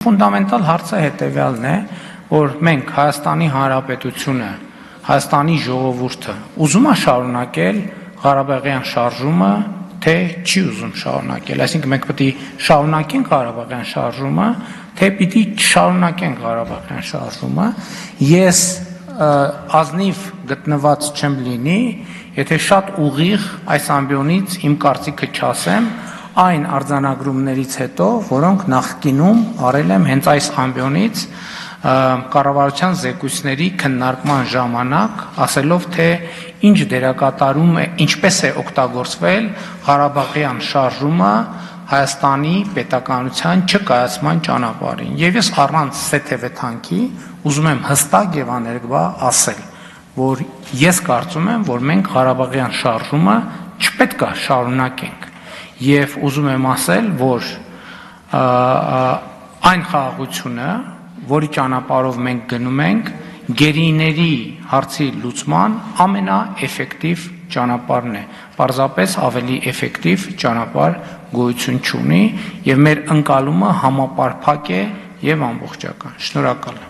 Ֆունդամենտալ հարցը հետևյալն է, որ մենք Հայաստանի Հանրապետությունը, Հայաստանի ժողովուրդը ուզում է շարունակել Ղարաբաղյան շարժումը, թե չի ուզում շարունակել, այսինքն մենք պետք է շարունակենք Ղարաբաղյան շարժումը, թե պիտի չշարունակենք Ղարաբաղյան շարժումը, ես ազնիվ գտնված չեմ լինի, եթե շատ ուղիղ այս ամբիոնից իմ կարծիքը չասեմ, այն արձանագրումներից հետո, որոնք նախկինում արել եմ հենց այս ամբիոնից կառավարության զեկույցների քննարկման ժամանակ, ասելով, թե ինչ դերակատարում է, ինչպես է օգտագործվել Ղարաբաղյան շարժումը Հայաստանի պետականության չկայացման ճանապարհին։ Եվ ես առանց սեթևեթանքի ուզում եմ հստակ եւ աներկբա ասել, որ ես կարծում եմ, որ մենք Ղարաբաղյան շարժումը չպետք է շարունակենք։ Եվ ուզում եմ ասել, որ այն խաղաղությունը, որի ճանապարհով մենք գնում ենք, գերիների հարցի լուծման ամենաէֆեկտիվ ճանապարհն է, պարզապես ավելի էֆեկտիվ ճանապարհ գոյություն չունի, եւ մեր ընկալումը համապարփակ է եւ ամբողջական։ Շնորհակալ եմ։